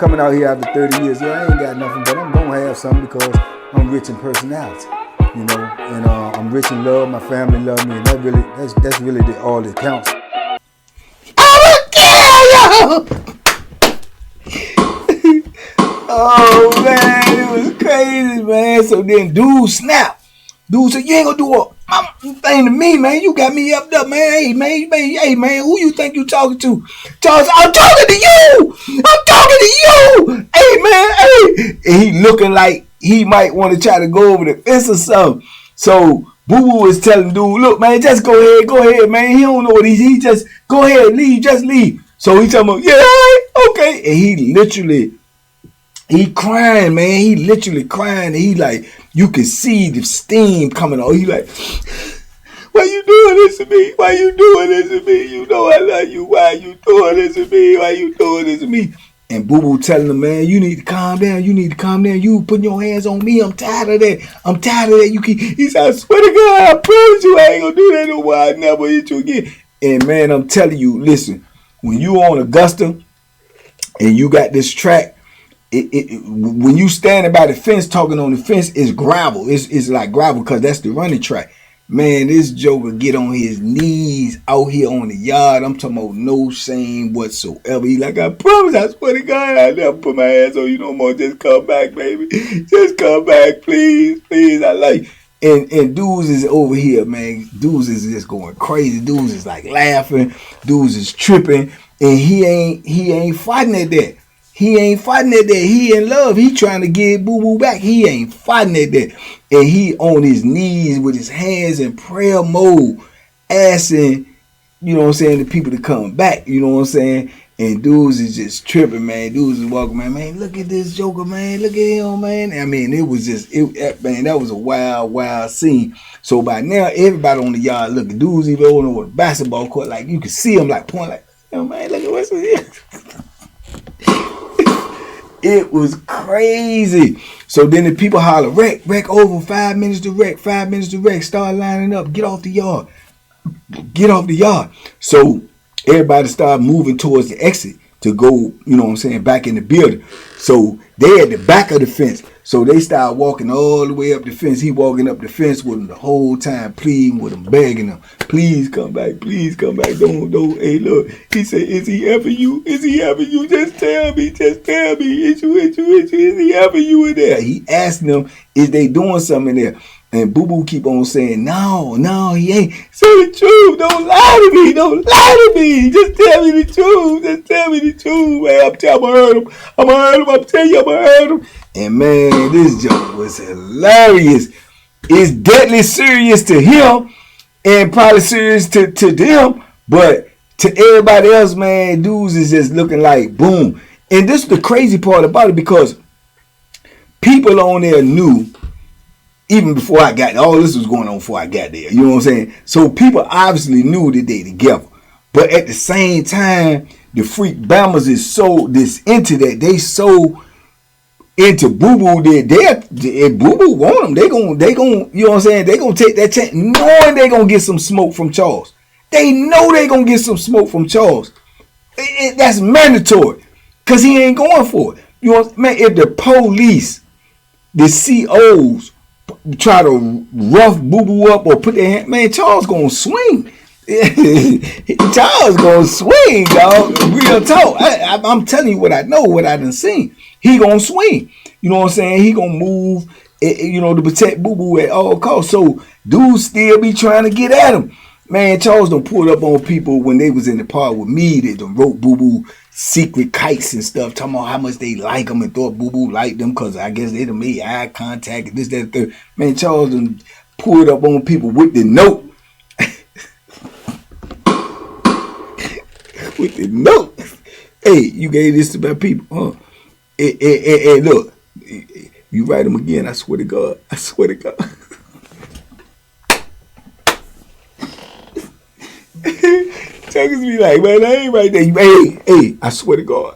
coming out here after 30 years. Yeah, I ain't got nothing, but I'm gonna have something because I'm rich in personality, you know, and I'm rich in love. My family love me, and that's really all that counts. Oh man, it was crazy, man. So then dude snapped. Dude said, "You ain't gonna do a thing to me, man. You got me upped up, man. Hey man, who you think you talking to?" Charles, I'm talking to you. I'm talking to you. Hey man, hey. And he looking like he might want to try to go over the fence or something. So BOOBOO is telling dude, "Look, man, just go ahead, man. He don't know what he just go ahead, leave, just leave." So he telling him, "Yeah, okay." And he crying, man. He literally crying. And he like, you can see the steam coming on. He like, "Why you doing this to me? Why you doing this to me? You know I love you. Why you doing this to me? Why you doing this to me?" And BOOBOO telling him, "Man, you need to calm down. You need to calm down. You putting your hands on me. I'm tired of that. I'm tired of that. You keep." He said, "I swear to God, I promise you I ain't gonna do that no more. I never hit you again." And man, I'm telling you, listen, when you on Augusta and you got this track, when you standing by the fence talking on the fence, it's gravel. It's like gravel because that's the running track. Man, this joker get on his knees out here on the yard. I'm talking about no shame whatsoever. He like, "I promise, I swear to God, I never put my hands on you no more. Just come back, baby. Just come back, please, please. I like you." And dudes is over here, man. Dudes is just going crazy. Dudes is like laughing. Dudes is tripping. And he ain't fighting at that. He ain't fighting at that. He in love. He trying to get BOOBOO back. He ain't fighting at that. And he on his knees with his hands in prayer mode, asking, you know what I'm saying, the people to come back. You know what I'm saying? And dudes is just tripping, man. Dudes is walking, man, look at this joker, man. Look at him, man. I mean, it was just, man, that was a wild scene. So by now, everybody on the yard looking. Dudes even over the basketball court, like you can see him like pointing like, "Yo, man, look at what's here." It was crazy. So then the people holler, wreck over, 5 minutes to wreck, 5 minutes to wreck. Start lining up, get off the yard. Get off the yard. So everybody started moving towards the exit to go, you know what I'm saying, back in the building. So they at the back of the fence. So they started walking all the way up the fence. He walking up the fence with them the whole time, pleading with them, begging them, "Please come back, please come back. Don't. Hey, look." He said, "Is he ever you? Is he ever you? Just tell me. Just tell me. Is you? Is he ever you in there?" He asked them, "Is they doing something in there?" And BOOBOO keep on saying, no, he ain't. "Say the truth. Don't lie to me. Don't lie to me. Just tell me the truth. Just tell me the truth, man. I'm gonna hurt him. I'm gonna tell you I'm gonna hurt him." And man, this joke was hilarious. It's deadly serious to him and probably serious to them, but to everybody else, man, dudes is just looking like boom. And this is the crazy part about it, because people on there knew, even before I got there, all this was going on before I got there. You know what I'm saying? So people obviously knew that they together. But at the same time, the freak Bammers is so into that. They so into BOOBOO that if BOOBOO want them, they gon' you know what I'm saying? They gonna take that chance, knowing they gonna get some smoke from Charles. They know they gonna get some smoke from Charles. That's mandatory, cause he ain't going for it. You know, man. If the police, the COs try to rough BOOBOO up or put their hand, man, Charles gonna swing. Charles gonna swing, dog. Real talk. I'm telling you what I know, what I done seen. He gonna swing. You know what I'm saying? He gonna move, you know, to protect BOOBOO at all costs. So dudes still be trying to get at him. Man, Charles done pulled up on people when they was in the park with me that done wrote BOOBOO secret kites and stuff, talking about how much they like him and thought BOOBOO liked them because I guess they done made eye contact and this, that, and third. Man, Charles done pulled up on people with the note. With the note. "Hey, you gave this to my people, huh? And look, you write them again, I swear to God. I swear to God." Chuckers be like, "Man, I ain't right there." Hey, I swear to God.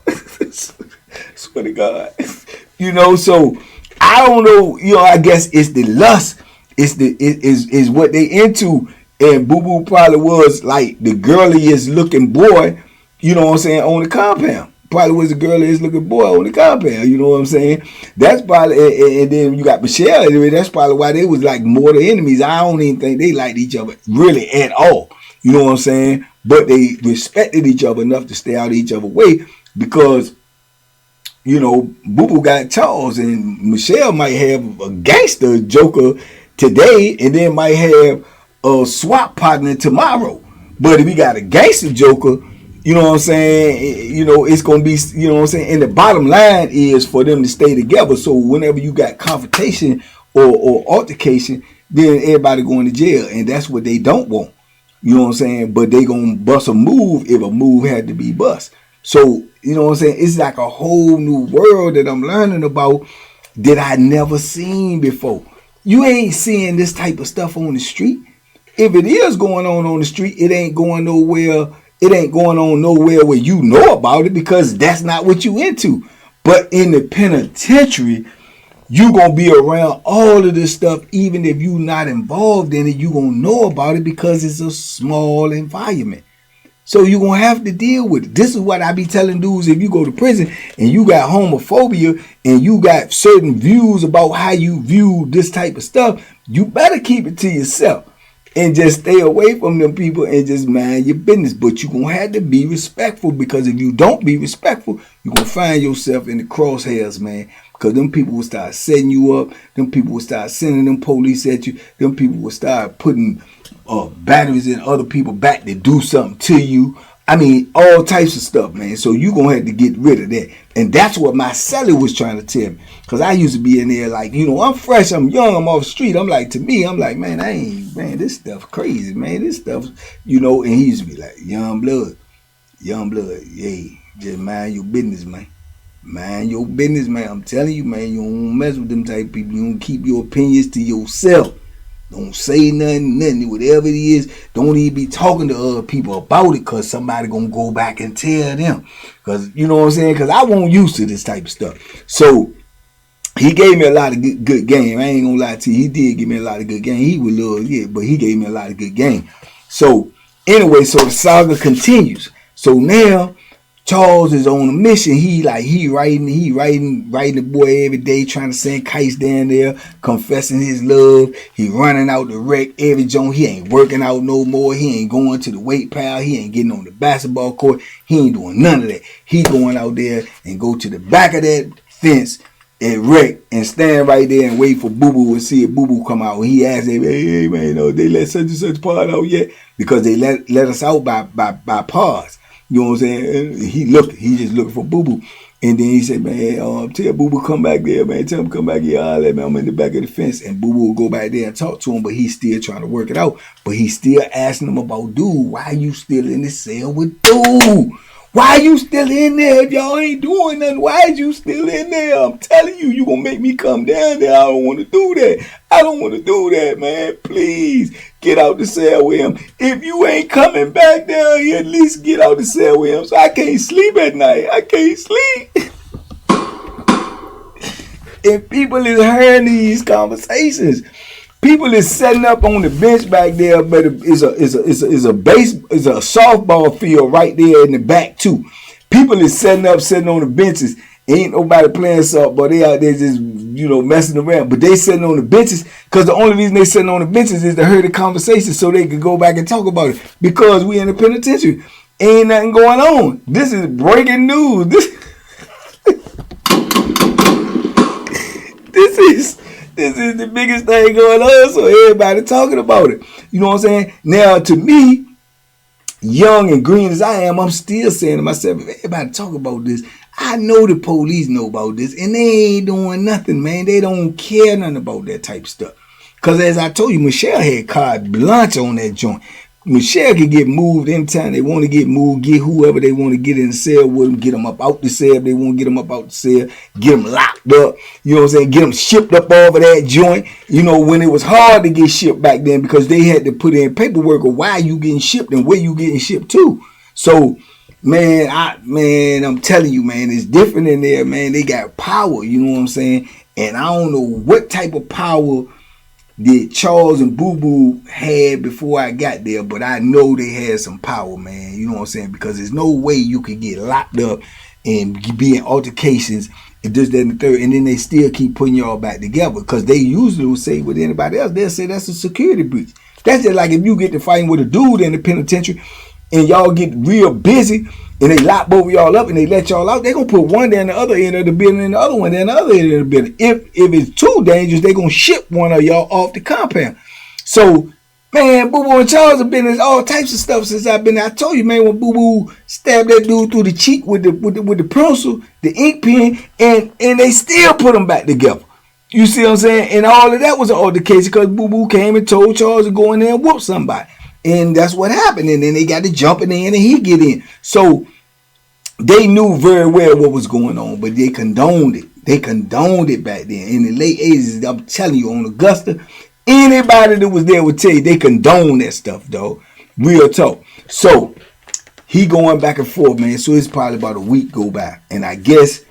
Swear to God. You know, so I don't know, you know, I guess it's the lust. Is what they into. And BOOBOO probably was like the girliest looking boy, you know what I'm saying, on the compound. probably was the girliest looking boy on the compound. You know what I'm saying? That's probably, and then you got Michelle. That's probably why they was like mortal enemies. I don't even think they liked each other really at all. You know what I'm saying? But they respected each other enough to stay out of each other's way because, you know, BOOBOO got Charles, and Michelle might have a gangster joker today and then might have a swap partner tomorrow. But if you got a gangster joker, you know what I'm saying, you know, it's going to be, you know what I'm saying, and the bottom line is for them to stay together. So whenever you got confrontation or altercation, then everybody going to jail, and that's what they don't want. You know what I'm saying? But they going to bust a move if a move had to be bust. So, you know what I'm saying? It's like a whole new world that I'm learning about that I never seen before. You ain't seeing this type of stuff on the street. If it is going on the street, it ain't going nowhere. It ain't going on nowhere where you know about it because that's not what you into. But in the penitentiary, you going to be around all of this stuff. Even if you not involved in it, you going to know about it because it's a small environment. So you're going to have to deal with it. This is what I be telling dudes. If you go to prison and you got homophobia and you got certain views about how you view this type of stuff, you better keep it to yourself and just stay away from them people and just mind your business. But you're going to have to be respectful, because if you don't be respectful, you're going to find yourself in the crosshairs, man. Because them people will start setting you up. Them people will start sending them police at you. Them people will start putting batteries in other people back to do something to you. I mean, all types of stuff, man. So you're going to have to get rid of that. And that's what my celly was trying to tell me. Because I used to be in there like, you know, I'm fresh, I'm young, I'm off the street. I'm like, to me, I'm like, man, this stuff crazy, man. This stuff, you know, and he used to be like, young blood, hey, just mind your business, man. Mind your business, man. I'm telling you, man, you don't mess with them type of people. You don't keep your opinions to yourself. Don't say nothing, whatever it is. Don't even be talking to other people about it, because somebody going to go back and tell them. Because, you know what I'm saying? Because I wasn't used to this type of stuff. So, he gave me a lot of good game. I ain't going to lie to you. He did give me a lot of good game. He was little, yeah, but he gave me a lot of good game. So, anyway, so the saga continues. So, now, Charles is on a mission. He writing the boy every day, trying to send kites down there, confessing his love. He running out the wreck every joint. He ain't working out no more. He ain't going to the weight pile. He ain't getting on the basketball court. He ain't doing none of that. He going out there and go to the back of that fence at wreck and stand right there and wait for BOOBOO and see if BOOBOO come out. And he asked him, hey man, you know, they let such and such part out yet? Because they let us out by pause. You know what I'm saying? And he just looking for BOOBOO. And then he said, man, tell BOOBOO come back there, man. Tell him come back here. I'll let me, I'm in the back of the fence. And BOOBOO will go back there and talk to him, but he's still trying to work it out. But he's still asking him about dude. Why you still in the cell with dude? Why you still in there if y'all ain't doing nothing? Why is you still in there? I'm telling you, you gonna make me come down there. I don't want to do that. I don't want to do that, man. Please get out the cell with him. If you ain't coming back down here, at least get out the cell with him. So I can't sleep at night. I can't sleep. And people is hearing these conversations. People is setting up on the bench back there, but it's a softball field right there in the back too. People is sitting on the benches. Ain't nobody playing softball. They out there just, you know, messing around. But they sitting on the benches because the only reason they sitting on the benches is to hear the conversation so they can go back and talk about it. Because we in the penitentiary. Ain't nothing going on. This is breaking news. This is the biggest thing going on, so everybody talking about it. You know what I'm saying? Now, to me, young and green as I am, I'm still saying to myself, if everybody talk about this, I know the police know about this, and they ain't doing nothing, man. They don't care nothing about that type of stuff. Because as I told you, Michelle had carte blanche on that joint. Michelle can get moved anytime they want to get moved, get whoever they want to get in the cell with them, get them up out the cell if they want to get them up out the cell, get them locked up, you know what I'm saying, get them shipped up over that joint. You know, when it was hard to get shipped back then because they had to put in paperwork of why you getting shipped and where you getting shipped to. So, man, I'm telling you, man, it's different in there, man. They got power, you know what I'm saying? And I don't know what type of power that Charles and BOOBOO had before I got there, but I know they had some power, man. You know what I'm saying? Because there's no way you could get locked up and be in altercations and this, that, and the third, and then they still keep putting y'all back together because they usually will say with anybody else, they'll say that's a security breach. That's just like if you get to fighting with a dude in the penitentiary and y'all get real busy and they lock both of y'all up and they let y'all out, they're going to put one down the other end of the building and the other one down the other end of the building. If it's too dangerous, they're going to ship one of y'all off the compound. So, man, BOOBOO and Charles have been in all types of stuff since I've been there. I told you, man, when BOOBOO stabbed that dude through the cheek with the pencil, the ink pen, and they still put them back together. You see what I'm saying? And all of that was an altercation because BOOBOO came and told Charles to go in there and whoop somebody. And that's what happened. And then they got to jumping in and he get in. So they knew very well what was going on, but they condoned it. They condoned it back then. In the late 80s, I'm telling you, on Augusta, anybody that was there would tell you they condoned that stuff, though. Real talk. So he going back and forth, man. So it's probably about a week go by. And I guess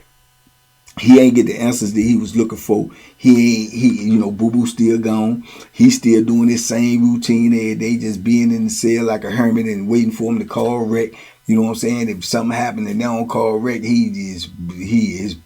he ain't get the answers that he was looking for. BOOBOO still gone. He's still doing his same routine every day, just being in the cell like a hermit and waiting for him to call rec. You know what I'm saying? If something happened and they don't call rec, he is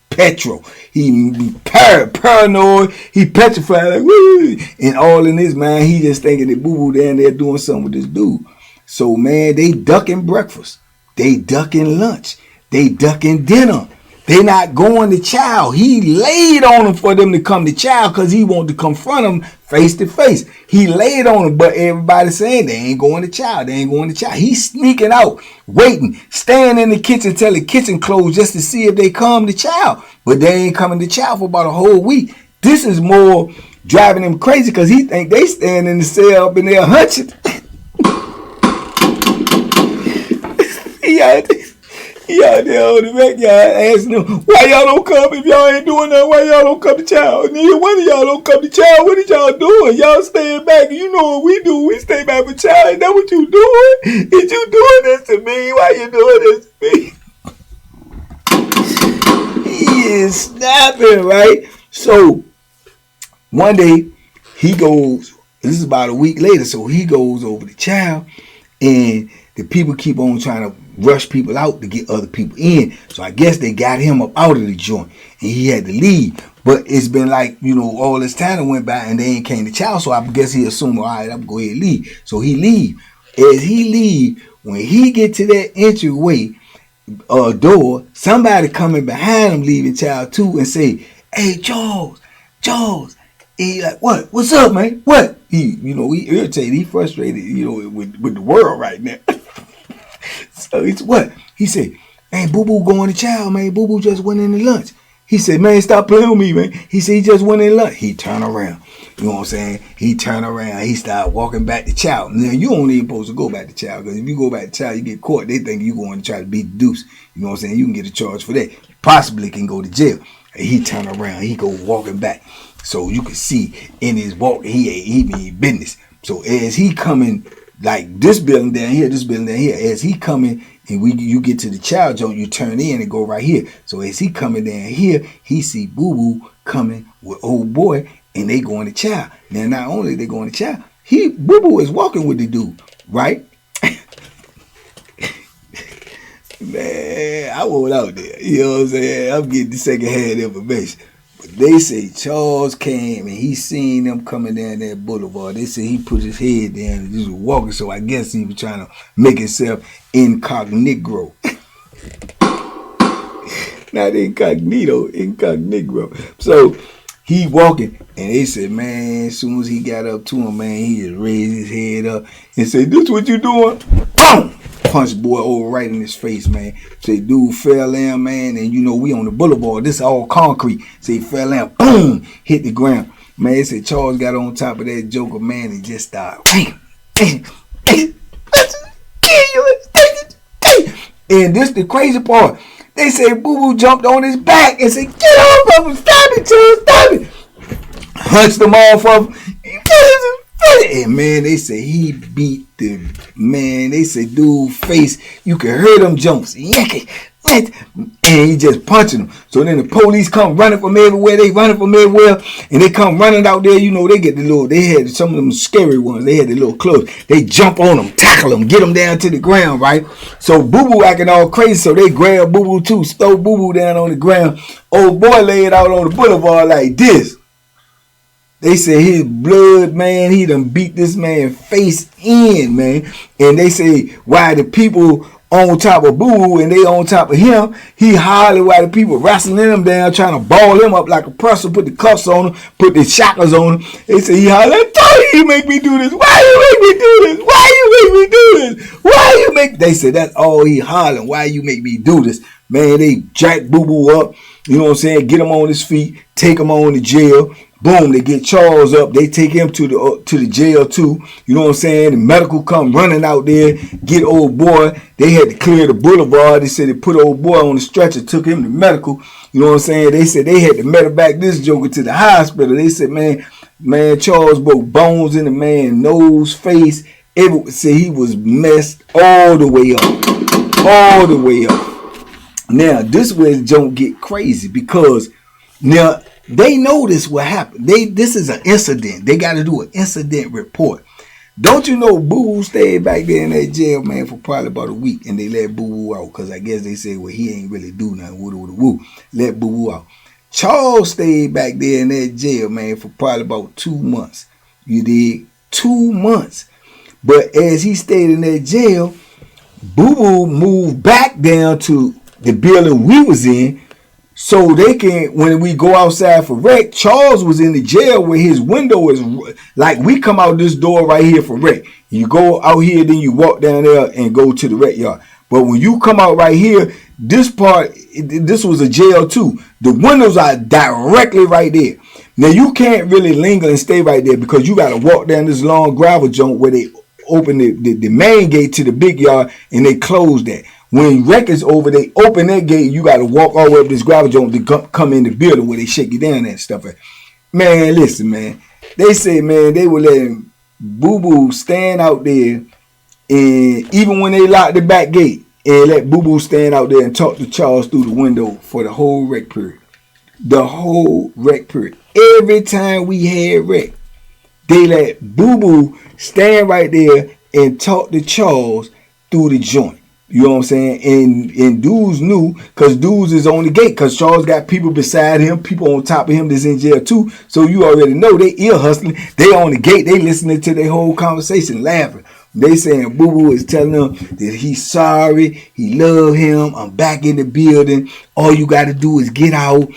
petro. He paranoid. He petrified, like woo. And all in his mind, he just thinking that BOOBOO down there doing something with this dude. So man, they ducking breakfast. They ducking lunch. They ducking dinner. They not going to chow. He laid on them for them to come to chow because he wanted to confront them face to face. He laid on them, but everybody saying they ain't going to chow. They ain't going to chow. He's sneaking out, waiting, staying in the kitchen till the kitchen closed just to see if they come to chow. But they ain't coming to chow for about a whole week. This is more driving him crazy because he think they stand in the cell up in there hunching. He out there on the backyard asking them, why y'all don't come if y'all ain't doing nothing? Why y'all don't come to child? Neither one of y'all don't come to child. What is y'all doing? Y'all staying back. You know what we do. We stay back for child. Is that what you doing? Is you doing this to me? Why you doing this to me? He is snapping, right? So one day he goes, this is about a week later, so he goes over to child and the people keep on trying to rush people out to get other people in. So I guess they got him up out of the joint and he had to leave. But it's been like, all this time that went by and they ain't came to chow. So I guess he assumed, all right, I'm going to go ahead and leave. So he leave. As he leave, when he get to that entryway door, somebody coming behind him leaving chow too and say, hey, Charles. He like, what? What's up, man? What? He irritated. He frustrated, with the world right now. So it's what? He said, man, BOOBOO going to chow, man. BOOBOO just went in the lunch. He said, man, stop playing with me, man. He said, he just went in lunch. He turned around. You know what I'm saying? He turned around. He started walking back to chow. Now, you don't even supposed to go back to chow because if you go back to chow, you get caught. They think you going to try to beat the deuce. You know what I'm saying? You can get a charge for that. You possibly can go to jail. And he turned around. He go walking back. So you can see in his walk, he mean business. So as he coming, like this building down here, as he coming and you get to the child joint, you turn in and go right here. So as he coming down here, he see BOOBOO coming with old boy and they going to chow. Now not only they going to chow, BOOBOO is walking with the dude, right? Man, I went out there. You know what I'm saying? I'm getting the second hand information. But they say Charles came and he seen them coming down that boulevard. They say he put his head down and just was walking. So I guess he was trying to make himself incognito. Not incognito. So he walking and they said, man, as soon as he got up to him, man, he just raised his head up and said, this what you doing? Boom! Punch boy over right in his face, man. Say dude fell in, man, and we on the boulevard. This is all concrete. Say he fell in, boom, hit the ground. Man, they said Charles got on top of that joker, man, and just started and this the crazy part. They say BOOBOO jumped on his back and said, get off of him, stop it, Charles, stop it. Hunched him off of him. And man, they say he beat the man. They say dude face, you can hear them jumps. Yucky. and he just punching them. So then the police come running from everywhere. They running from everywhere, and they come running out there. You know, they get the little. They had some of them scary ones. They had the little clothes. They jump on them, tackle them, get them down to the ground, right? So BOOBOO acting all crazy. So they grab BOOBOO too, throw BOOBOO down on the ground. Old boy laid out on the boulevard like this. They say his blood, man, he done beat this man face in, man. And they say why the people on top of BOOBOO and they on top of him, he hollering while the people wrestling him down, trying to ball him up like a person, put the cuffs on him, put the shackles on him. They say he hollering, I told you make me do this. Why you make me do this? Why you make me do this? Why you make... They said that's all he hollering. Why you make me do this? Man, they jack BOOBOO up. You know what I'm saying? Get him on his feet. Take him on to jail. Boom, they get Charles up. They take him to the jail too. You know what I'm saying? The medical come running out there, get old boy. They had to clear the boulevard. They said they put old boy on the stretcher, took him to medical. You know what I'm saying? They said they had to medevac this joker to the hospital. They said, man, Charles broke bones in the man's nose, face. Said he was messed all the way up. All the way up. Now, this way don't get crazy because now they know this will happen. This is an incident. They got to do an incident report. Don't you know BOOBOO stayed back there in that jail, man, for probably about a week, and they let BOOBOO out because I guess they said, well, he ain't really do nothing. Woo. Let BOOBOO out. Charles stayed back there in that jail, man, for probably about 2 months. You dig? 2 months. But as he stayed in that jail, BOOBOO moved back down to the building we was in. So they can, when we go outside for rec, Charles was in the jail where his window is, like we come out this door right here for rec. You go out here, then you walk down there and go to the rec yard. But when you come out right here, this part, this was a jail too. The windows are directly right there. Now you can't really linger and stay right there because you got to walk down this long gravel joint where they open the main gate to the big yard and they close that. When rec is over, they open that gate. You got to walk all the way up this gravel joint to come in the building where they shake you down and stuff. Man, listen, man. They say, man, they were letting BOOBOO stand out there, and even when they locked the back gate, and let BOOBOO stand out there and talk to Charles through the window for the whole rec period. The whole rec period. Every time we had rec, they let BOOBOO stand right there and talk to Charles through the joint. You know what I'm saying? And dudes knew because dudes is on the gate because Charles got people beside him, people on top of him that's in jail too. So you already know they ear hustling. They on the gate. They listening to their whole conversation, laughing. They saying BOOBOO is telling them that he's sorry. He love him. I'm back in the building. All you got to do is get out.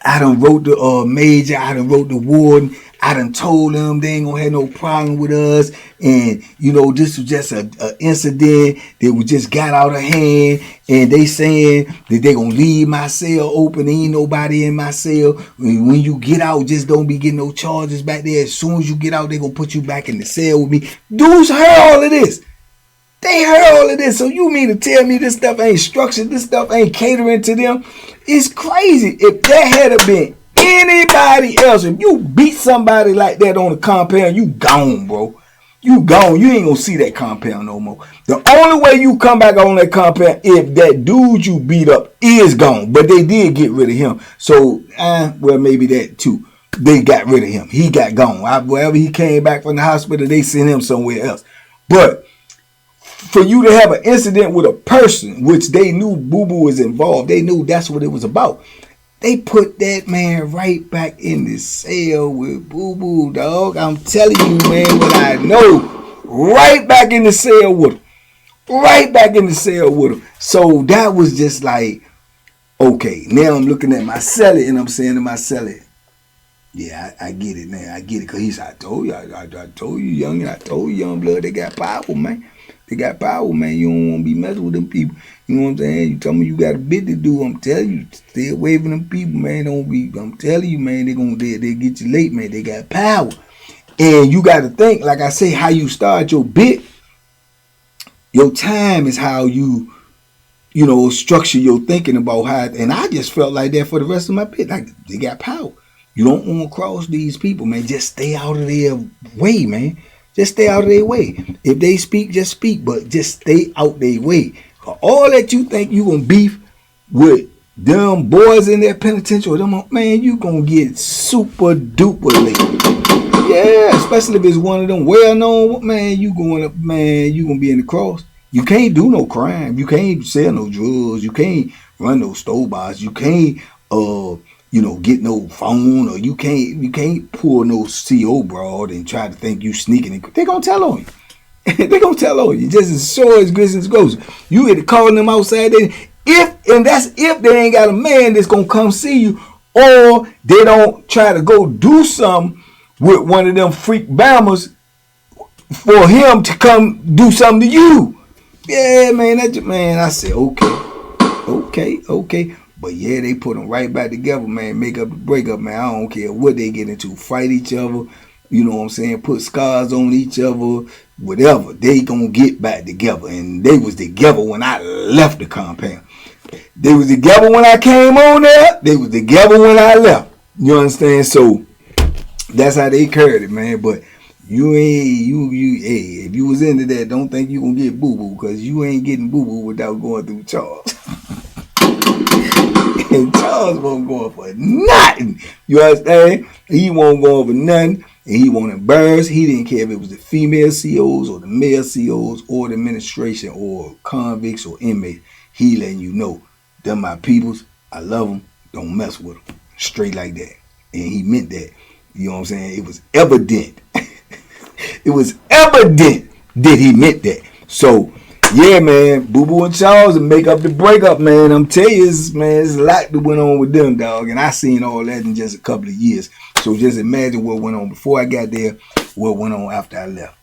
I done wrote the major. I done wrote the warden. I done told them they ain't gonna have no problem with us. And, you know, this was just an incident that we just got out of hand. And they saying that they gonna leave my cell open. There ain't nobody in my cell. When you get out, just don't be getting no charges back there. As soon as you get out, they gonna put you back in the cell with me. Dudes heard all of this. They heard all of this. So you mean to tell me this stuff ain't structured? This stuff ain't catering to them? It's crazy. If that had been anybody else, if you beat somebody like that on the compound, you gone, bro. You gone. You ain't gonna see that compound no more. The only way you come back on that compound if that dude you beat up is gone. But they did get rid of him. So, well, maybe that too. They got rid of him. He got gone. Wherever he came back from the hospital, they sent him somewhere else. But for you to have an incident with a person, which they knew BOOBOO was involved, they knew that's what it was about. They put that man right back in the cell with BOOBOO, dog. I'm telling you, man, what I know. Right back in the cell with him. Right back in the cell with him. So that was just like, okay, now I'm looking at my cellie and I'm saying to my cellie, yeah, I get it now. I get it. Because I told you, I told you, young blood, they got power, man. They got power, man. You don't want to be messing with them people. You know what I'm saying? You tell me you got a bit to do. I'm telling you, stay away from them people, man. Don't be. I'm telling you, man. They get you late, man. They got power, and you got to think, like I say, how you start your bit. Your time is how you know, structure your thinking about how. And I just felt like that for the rest of my bit. Like they got power. You don't want to cross these people, man. Just stay out of their way, man. Just stay out of their way. If they speak, just speak, but just stay out their way. All that you think you gonna beef with them boys in that penitentiary, them, man, you gonna get super duper late. Yeah, especially if it's one of them well known, man, you gonna be in the cross. You can't do no crime. You can't sell no drugs. You can't run no store bars. You can't get no phone, or you can't pull no CO broad and try to think you sneaking. They gonna tell on you. They gonna tell on you. Just as sure as business goes. You either calling them outside, that's if they ain't got a man that's gonna come see you, or they don't try to go do something with one of them freak bammers for him to come do something to you. Yeah, man, I said, okay. But yeah, they put them right back together, man. Make up the breakup, man. I don't care what they get into. Fight each other. You know what I'm saying? Put scars on each other. Whatever. They gonna get back together. And they was together when I left the compound. They was together when I came on there. They was together when I left. You understand? So that's how they carried it, man. But if you was into that, don't think you gonna get boo-boo, because you ain't getting boo-boo without going through Charles. And Charles won't go for nothing. You understand? He won't go for nothing. And he won't embarrass. He didn't care if it was the female COs or the male COs or the administration or convicts or inmates. He letting you know, them my peoples. I love them. Don't mess with them. Straight like that. And he meant that. You know what I'm saying? It was evident. It was evident that he meant that. So, yeah, man, Boo-Boo and Charles and make up the breakup, man. I'm telling you, it's a lot that went on with them, dog. And I seen all that in just a couple of years. So just imagine what went on before I got there, what went on after I left.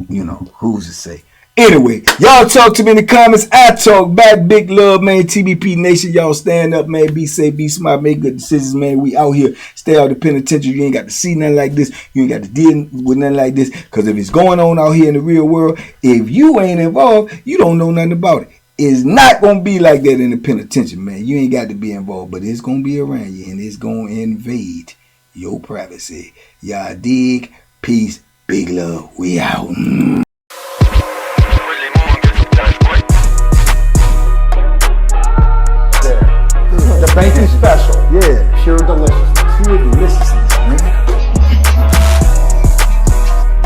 You know, who's to say? Anyway, y'all talk to me in the comments. I talk back. Big love, man. TBP Nation, y'all stand up, man. Be safe, be smart, make good decisions, man. We out here. Stay out of the penitentiary. You ain't got to see nothing like this. You ain't got to deal with nothing like this. Because if it's going on out here in the real world, if you ain't involved, you don't know nothing about it. It's not going to be like that in the penitentiary, man. You ain't got to be involved, but it's going to be around you, and it's going to invade your privacy. Y'all dig? Peace. Big love. We out. The banky special. Yeah. Pure deliciousness. Pure deliciousness, man.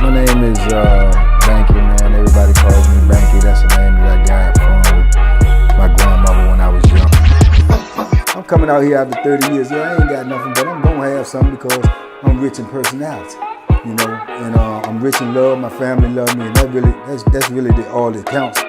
My name is Banky, man. Everybody calls me Banky. That's the name that I got from my grandmother when I was young. I'm coming out here after 30 years. Yeah, I ain't got nothing, but I'm gonna have something because I'm rich in personality, you know, and I'm rich in love. My family love me, and that's really all that counts.